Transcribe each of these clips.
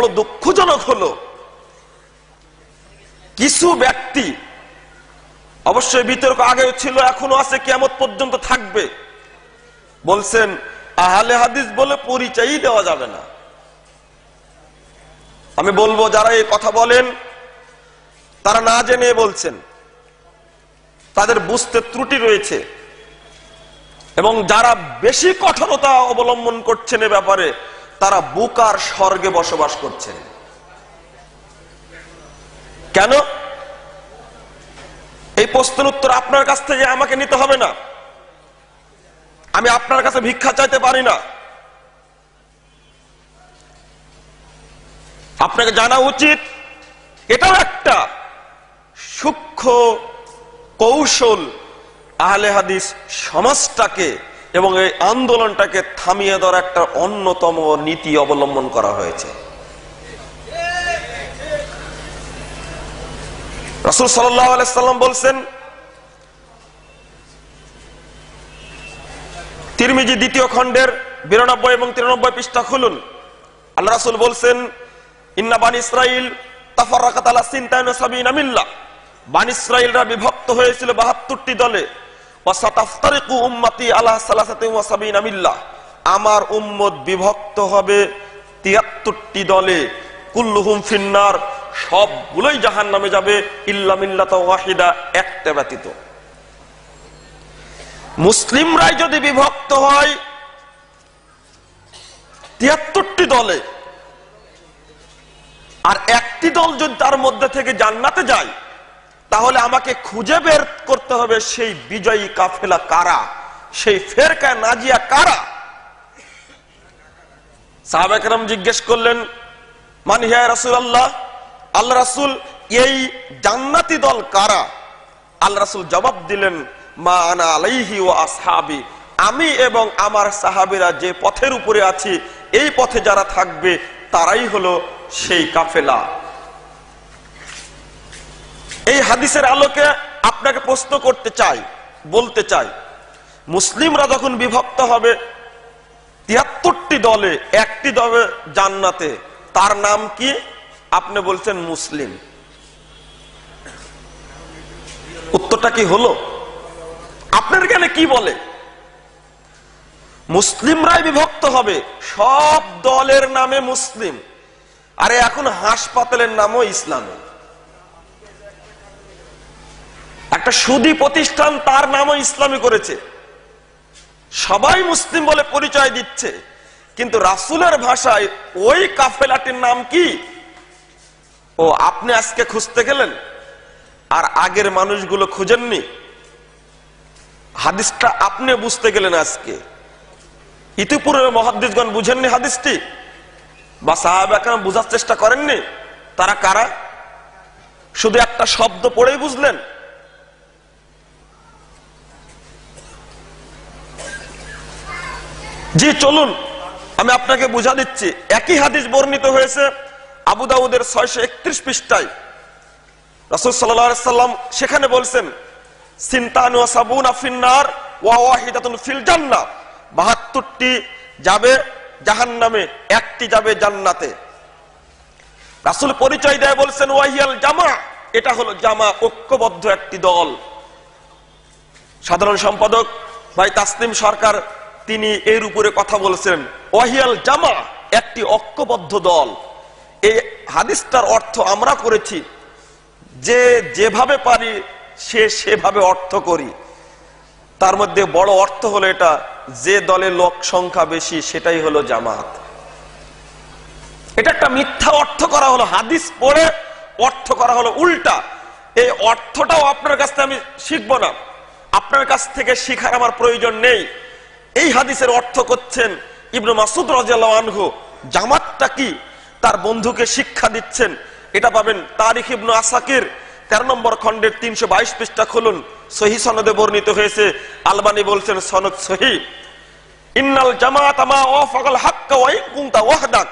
বড় দুঃখজনক হলো কিছু ব্যক্তি, অবশ্যই বিতর্ক আগেও ছিল, এখনো আছে, কিয়ামত পর্যন্ত থাকবে, বলছেন আহলে হাদিস বলে পরিচয়ই দেওয়া যাবে না। আমি বলবো যারা এই কথা বলেন তারা না জেনে বলছেন, তাদের বুঝতে ত্রুটি রয়েছে, এবং যারা বেশি কঠোরতা অবলম্বন করছেন এ ব্যাপারে তারা বুকার স্বর্গে বসবাস করছেন। কেন? এই প্রশ্নের উত্তর আপনার কাছ থেকে আমাকে নিতে হবে না, আমি আপনার কাছে ভিক্ষা চাইতে পারি না। আপনাকে জানা উচিত এটাও একটা সূক্ষ্ম কৌশল আহলে হাদিস সমাজটাকে এবং এই আন্দোলনটাকে থামিয়ে দেওয়ার একটা অন্যতম নীতি অবলম্বন করা হয়েছে। রাসূল সাল্লাল্লাহু আলাইহি সাল্লাম বলছেন, তিরমিজি 2য় খণ্ডের 92 এবং 93 পৃষ্ঠা খুলুন। আল্লাহ রাসূল বলছেন, ইন্না বানি ইসরাইল তাফাররাকাত আলা 72 মিল্লাহ, বানি ইসরাইলরা বিভক্ত হয়েছিল 72টি দলে। ওয়া সাতাফতারিকু উম্মতি আলা 73 মিল্লাহ, আমার উম্মত বিভক্ত হবে 73টি দলে। কুল্লুহুম ফিন্নার, সবগুলোই জাহান্নামে যাবে, ইল্লা মিল্লাতা ওয়াহিদা, একটা ব্যতীত। মুসলিমরাই যদি বিভক্ত হয় 73টি দলে, আর একটি দল যদি তার মধ্যে থেকে জান্নাতে যায়, তাহলে আমাকে খুঁজে বের করতে হবে সেই বিজয়ী কাফেলা কারা, সেই ফেরকা নাজিয়া কারা। সাহাবায়ে কেরাম জিজ্ঞেস করলেন, মান ইয়া রাসূলুল্লাহ, আল্লাহ রাসূল এই জান্নাতি দল কারা? আল্লাহ রাসূল জবাব দিলেন, মা আনা আলাইহি ওয়া আসহাবি, আমি এবং আমার সাহাবীরা যে পথের উপরে আছি এই পথে যারা থাকবে তারাই হলো সেই কাফেলা। এই হাদিসের আলোকে আপনাকে প্রশ্ন করতে চাই, বলতে চাই, মুসলিমরা যখন বিভক্ত হবে 73টি দলে, একটি দলে জান্নাতে, তার নাম কি? আপনি বলছেন মুসলিম। উত্তরটা কি হলো? আপনার জ্ঞানে কি বলে? মুসলিমরাই বিভক্ত হবে, সব দলের নামে মুসলিম। আরে এখন হাসপাতালের নামও ইসলামে, একটা সুদী প্রতিষ্ঠান তার নামও ইসলামী করেছে, সবাই মুসলিম বলে পরিচয় দিচ্ছে, কিন্তু রাসূলের ভাষায় ওই কাফেলাটির নাম কি? ও আপনি আজকে খুঁজতে গেলেন আর আগের মানুষগুলো খুঁজেননি। হাদিসটা আপনি বুঝতে গেলেন আজকে, ইতিপূর্বে মুহাদ্দিসগণ বুঝেননি হাদিসটি, বা সাহাবায়ে কেরাম বুঝার চেষ্টা করেননি। তারা কারা? শুধু একটা শব্দ পড়েই বুঝলেন? জি চলুন আমি আপনাকে বুঝা দিচ্ছি। একই হাদিস বর্ণিত হয়েছে আবু দাউদের 631 পৃষ্ঠায়। রাসূল সাল্লাল্লাহু আলাইহি সাল্লাম সেখানে বলছেন, সিনতানু ওয়া সাবুনা ফিন্নার ওয়া ওয়াহিদাতুন ফিল জান্নাহ, 72টি যাবে জাহান্নামে, একটি যাবে জান্নাতে। রাসূল পরিচয় দেয় বলছেন, ওয়াহিয়াল জামা, এটা হলো জামা, ঐক্যবদ্ধ একটি দল। সাধারণ সম্পাদক ভাই তাসলিম সরকার তিনি এর উপরে কথা বলেছেন, ওয়াহিয়াল জামা, একটি ঐক্যবদ্ধ দল। এই হাদিসটার অর্থ আমরা করেছি, যে যেভাবে পারি সে সেভাবে অর্থ করি। তার মধ্যে বড় অর্থ হলো এটা, যে দলে লোক সংখ্যা বেশি সেটাই হলো জামাত। এটা একটা মিথ্যা অর্থ করা হলো, হাদিস পড়ে অর্থ করা হলো উল্টা। এই অর্থটাও আপনার কাছ থেকে আমি শিখবো না, আপনার কাছ থেকে শিখার আমার প্রয়োজন নেই। এই হাদিসের অর্থ করছেন ইবনে মাসউদ রাদিয়াল্লাহু আনহু, জামাতটা কি তার বন্ধুকে শিক্ষা দিচ্ছেন। এটা পাবেন তারিখ ইবনে আসাকির 13 নম্বর খণ্ডের 322 পৃষ্ঠা খুলুন, সহিহ সনদে বর্ণিত হয়েছে। আলবানী বলছেন সনদ সহিহ। ইন্নাল জামাআতা মা ওয়াফাকাল হাক্কা ওয়া ইন কুনতা ওয়াহদাক,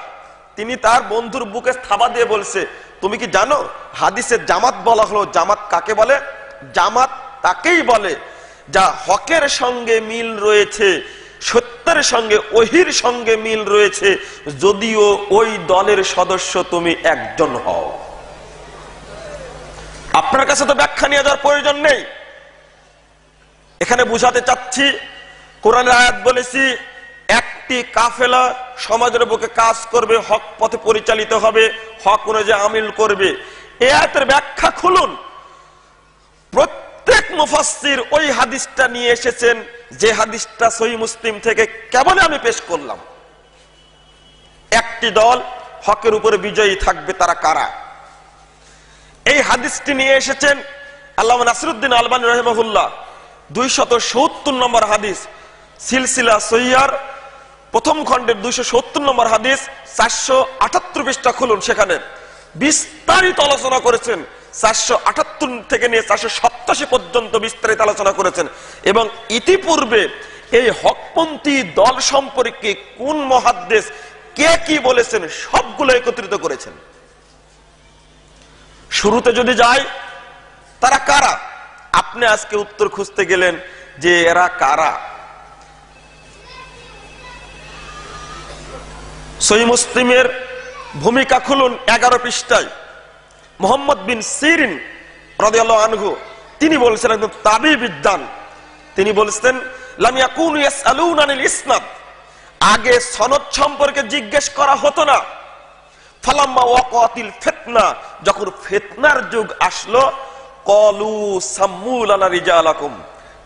তিনি তার বন্ধুর বুকে থাবা দিয়ে বলছে, তুমি কি জানো হাদিসে জামাত বলা হলো, জামাত কাকে বলে? জামাত তাকেই বলে যা হকের সঙ্গে মিল রয়েছে, সত্যের সঙ্গে ওহির সঙ্গে মিল রয়েছে, যদিও ওই দলের সদস্য তুমি একজন হও। আপনার কাছে তো ব্যাখ্যা নিয়ে যাওয়ার প্রয়োজন নেই। এখানে বুঝাতে চাচ্ছি, কোরআনের আয়াত বলেছি একটি কাফেলা সমাজের বুকে কাজ করবে, হক পথে পরিচালিত হবে, হক অনুযায়ী আমিল করবে। এই আয়াতের ব্যাখ্যা খুলুন। প্রত্যেক মুফাসসির ওই হাদিসটা নিয়ে এসেছেন, যে হাদিসটা সহিহ মুসলিম থেকে কেবল আমি পেশ করলাম। একটি দল হকের উপরে বিজয়ী থাকবে, তারা কারা? এই হাদিসটি নিয়ে এসেছেন আল্লামা নাসিরউদ্দিন আলবানী রাহিমাহুল্লাহ 270 নম্বর হাদিস, সিলসিলা সহিহার প্রথম খণ্ডের 270 নম্বর হাদিস, 478 পৃষ্ঠা খুলুন, সেখানে বিস্তারিত আলোচনা করেছেন। 478 থেকে নিয়ে 487 পর্যন্ত বিস্তারিত আলোচনা করেছেন। এবং ইতিপূর্বে এই হকপন্থী দল সম্পর্কে কোন মুহাদ্দিস কে কি বলেছেন সবগুলো একত্রিত করেছেন। শুরুতে যদি যাই, তারা কারা? আপনি আজকে উত্তর খুঁজতে গেলেন যে এরা কারা। সহিহ মুসলিমের ভূমিকা খুলুন 11 পৃষ্ঠায়। মুহাম্মদ বিন সিরিন রাদিয়াল্লাহু আনহু তিনি বলছেন, একদম তাবী বিদ্বান, তিনি বলছেন লাম ইয়াকুনু ইয়াসআলুনা আনিল ইসনাদ, আগে সনদ সম্পর্কে জিজ্ঞেস করা হতো না। ফালাম্মা ওয়াকাতিল ফিতনা, যখন ফিতনার যুগ আসলো, ক্বালু সাম্মু লানা রিজালাকুম,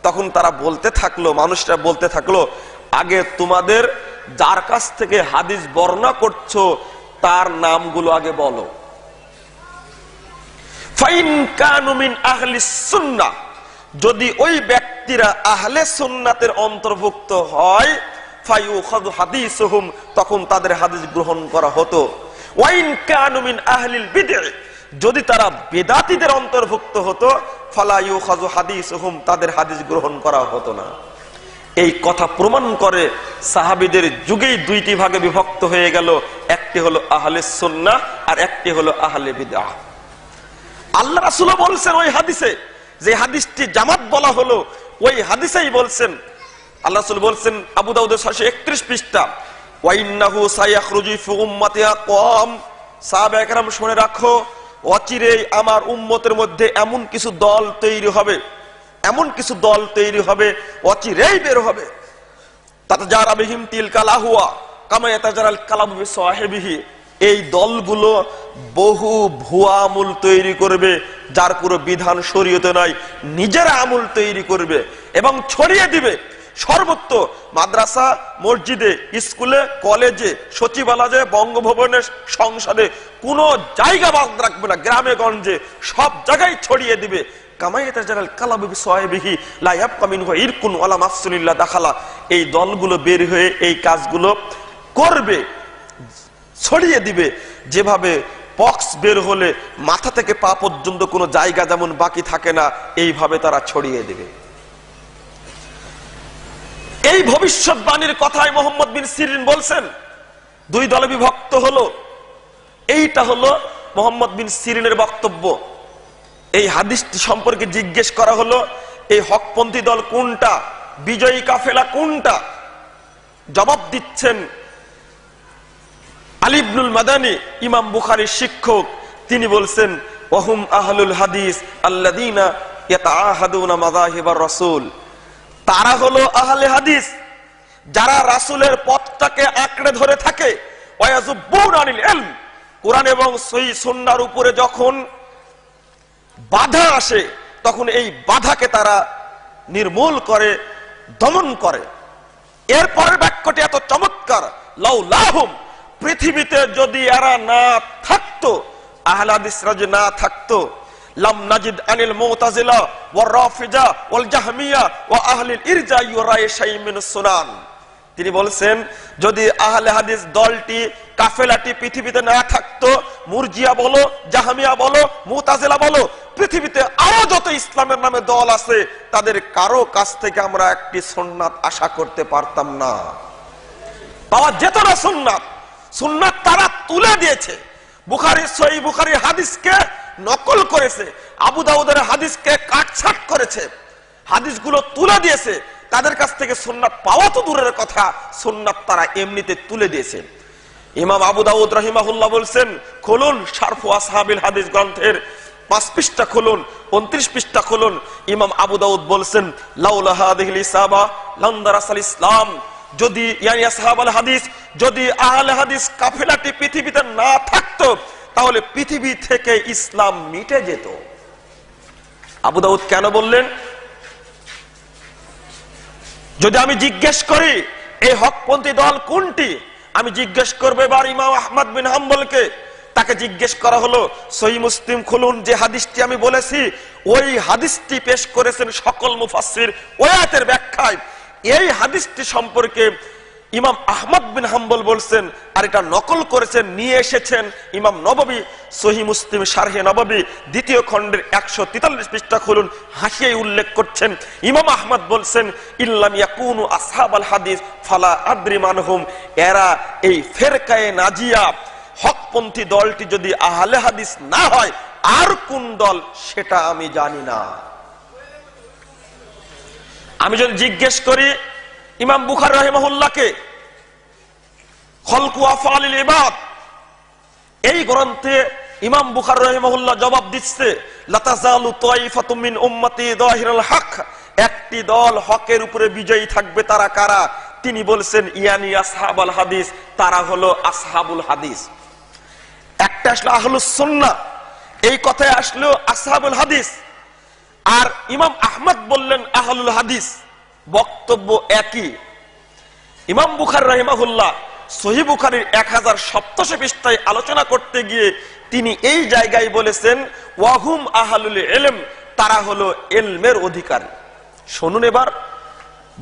তখন তারা বলতে থাকলো, মানুষরা বলতে থাকলো, আগে তোমাদের যার কাছ থেকে হাদিস বর্ণনা করছো তার নামগুলো আগে বলো। ফাইন কানু মিন আহলিস সুন্নাহ, যদি ওই ব্যক্তিরা আহলে সুন্নাতের অন্তর্ভুক্ত হয়, ফায়ুখাযু হাদিসুহুম, তখন তাদের হাদিস গ্রহণ করা হতো। ওয়াইন কানু মিন আহলিল বিদআহ, যদি তারা বেদাতীদের অন্তর্ভুক্ত হতো, ফালা ইউখাযু হাদিসুহুম, তাদের হাদিস গ্রহণ করা হতো না। এই কথা প্রমাণ করে সাহাবীদের যুগেই দুইটি ভাগে বিভক্ত হয়ে গেল, একটি হলো আহলে সুন্নাহ আর একটি হলো আহলে বিদআহ। আল্লাহ রাসূল বলছেন ওই হাদিসে, যে হাদিসটি জামাত বলা হলো, ওই হাদিসেই বলছেন, আল্লাহ রাসূল বলছেন আবু দাউদের 631 পৃষ্ঠা, ওয়া ইন্নাহু সায়াখরুজু ফি উম্মতি আকওয়াম, সাহাবায়ে কেরাম শুনে রাখো, অচিরেই আমার উম্মতের মধ্যে এমন কিছু দল তৈরি হবে, এমন কিছু দল তৈরি হবে, অচিরেই বের হবে। তাতাজারা বিহিম তিলকাল আহওয়া কামা ইয়াতাজারাল কালাবু বিসাহিবিহি, এই দলগুলো বহু ভুয়া আমল তৈরি করবে, যার কোনো বিধান শরীয়তে নাই, নিজেরা আমল তৈরি করবে এবং ছড়িয়ে দিবে সর্বত্র, মাদ্রাসা, মসজিদে, স্কুলে, কলেজে, সচিবালয়ে, বঙ্গভবনে, সংসদে, কোনো জায়গা বাদ রাখবে না, গ্রামে গঞ্জে সব জায়গায় ছড়িয়ে দিবে। এই দলগুলো বের হয়ে এই কাজগুলো করবে, ছড়িয়ে দিবে। যেভাবে পক্স বের হলে মাথা থেকে পা পর্যন্ত কোনো জায়গা যেমন বাকি থাকে না, এইভাবে তারা ছড়িয়ে দিবে। এই ভবিষ্যৎবাণীর কথাই মুহাম্মদ বিন সিরিন বলছেন, দুই দলে বিভক্ত হলো। এইটা হলো মুহাম্মদ বিন সিরিনের বক্তব্য। এই হাদিসটি সম্পর্কে জিজ্ঞেস করা হলো, এই হকপন্থী দল কোনটা, বিজয়ী কাফেলা কোনটা? জবাব দিচ্ছেন আলী ইবনুল মাদানী, ইমাম বুখারীর শিক্ষক, তিনি বলছেন ওয়াহুম আহলুল হাদিস আল্লাযীনা ইয়াতাআহাদুনা মাযাহিবার রাসূল, তারা হলো আহলে হাদিস, যারা রাসূলের পথটাকে আঁকড়ে ধরে থাকে। ওয়ায়াযুবুনা আনিল ইলম, কোরআন এবং সহিহ সুন্নাহর উপরে যখন বাধা আসে, তখন এই বাধাকে তারা নির্মূল করে, দমন করে। এরপরের বাক্যটি এত চমৎকার, লাউলাহুম, পৃথিবীতে যদি এরা না থাকতো, আহলে হাদিসরা যদি না থাকতো, লাম নাজিদ আনিল মুতাজিলা ওয়ার রাফিজা ওয়াল জাহমিয়া ওয়া আহলিল ইরজা ইউরাই শাই'আন মিনাস সুনান। তিনি বলছেন, যদি আহলে হাদিস দলটি, কাফেলাটি পৃথিবীতে না থাকতো, মুরজিয়া বলো, জাহমিয়া বলো, মুতাজিলা বলো, পৃথিবীতে আরো যত ইসলামের নামে দল আছে, তাদের কারো কাছ থেকে আমরা একটি সুন্নাত আশা করতে পারতাম না, পাওয়া যেত না সুন্নাত। সুন্নাত তারা তুলে দিয়েছে, বুখারী, সহিহ বুখারীর হাদিসকে নকল করেছে, আবু দাউদের হাদিসকে কাটছাট করেছে, হাদিসগুলো তুলে দিয়েছে। তাদের কাছ থেকে সুন্নাত পাওয়া তো দূরের কথা, সুন্নাত তারা এমনিতে তুলে দিয়েছে। ইমাম আবু দাউদ রাহিমাহুল্লাহ বলছেন, খুলুন শারফু আসহাবিল হাদিস গ্রন্থের 5 পৃষ্ঠা খুলুন, 29 পৃষ্ঠা খুলুন। ইমাম আবু দাউদ বলছেন, লাউলা হাদিহিল ইসাবা লানদারাসাল ইসলাম, যদি ইয়ানি আসহাবুল হাদিস, যদি আহলে হাদিস কাফেলাটি পৃথিবীতে না থাকতো তাহলে পৃথিবী থেকে ইসলাম মিটে যেত। আবু দাউদ কেন বললেন? যদি আমি জিজ্ঞেস করি এই হকপন্থী দল কোনটি, আমি জিজ্ঞেস করবো এবার ইমাম আহমদ বিন হাম্বলকে। তাকে জিজ্ঞেস করা হলো, সহিহ মুসলিম খুলুন, যে হাদিসটি আমি বলেছি ওই হাদিসটি পেশ করেছেন সকল মুফাসসির ওই আয়াতের ব্যাখ্যায়। এই হাদিসটি সম্পর্কে ইমাম আহমদ বিন হাম্বল বলছেন, আর এটা নকল করেছেন, নিয়ে এসেছেন ইমাম নববী সহিহ মুসলিম শারহে নববী 2য় খণ্ডের 143 পৃষ্ঠা খুলুন, হাসিয়ে উল্লেখ করছেন। ইমাম আহমদ বলছেন, ইল্লাম ইয়াকুনু আসহাবাল হাদিস ফালা আদরি মানহুম, এরা এই ফেরকায়ে নাজিয়া হকপন্থী দলটি যদি আহলে হাদিস না হয় আর কোন দল সেটা আমি জানি না। আমি যদি জিজ্ঞেস করি ইমাম বুখারী রাহিমাহুল্লাহকে খলকু আফআলিল ইবাদ এই গ্রন্থে ইমাম বুখারী রাহিমাহুল্লাহ জবাব দিচ্ছে, লাতাজালু তাইফাতুম মিন উম্মতি যাহিরুল হক, একটি দল হকের উপরে বিজয়ী থাকবে। তারা কারা? তিনি বলছেন ইয়ানি আসহাবুল হাদিস, তারা হলো আসহাবুল হাদিস। একটা আসলো আহলুস সুন্নাহ, এই কথায় আসলো আসহাবুল হাদিস, আর ইমাম আহমদ বললেন আহলুল হাদিস, বক্তব্য একই। ইমাম বুখারী রাহিমাহুল্লাহ সহিহ বুখারীর 1087 পৃষ্ঠায় আলোচনা করতে গিয়ে তিনি এই জায়গায় বলেছেন ওয়াহুম আহলুল ইলম, তারা হলো ইলমের অধিকারী। শুনুন এবার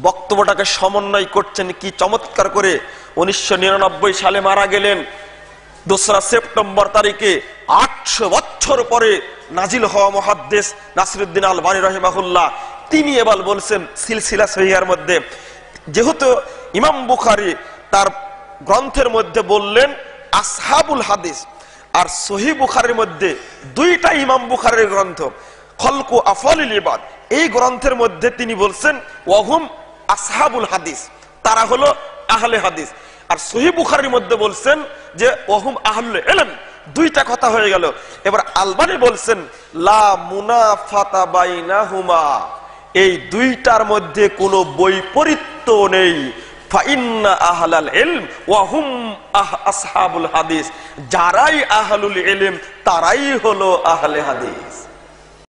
বক্তব্যটাকে সমন্বয় করছেন কি চমৎকার করে। 1999 সালে মারা গেলেন 2রা সেপ্টেম্বর তারিখে, 800 বছর পরে নাজিল হওয়া মুহাদ্দিস নাসিরউদ্দিন আলবানী রাহিমাহুল্লাহ, তিনি এবার বলছেন সিলসিলা সহিহার মধ্যে, যেহেতু ইমাম বুখারী তার গ্রন্থের মধ্যে বললেন আসহাবুল হাদিস, আর সহিহ বুখারীর মধ্যে 2টা ইমাম বুখারীর গ্রন্থ খলকু আফআলিল ইবাদ, এই গ্রন্থের মধ্যে তিনি বলছেন ওয়াহুম আসহাবুল হাদিস, তারা হলো আহলে হাদিস, আর সহিহ বুখারীর মধ্যে বলছেন যে ওয়াহুম আহলুল ইলম। 2টা কথা হয়ে গেল। এবার আলবানী বলছেন লা মুনাফাতা বাইনাহুমা, এই 2টার মধ্যে কোনো বৈপরীত্য নেই। ফাইন্না আহলাল ইলম ওয়া হুম আসহাবুল হাদিস, যারাই আহলুল ইলম তারাই হলো আহলে হাদিস।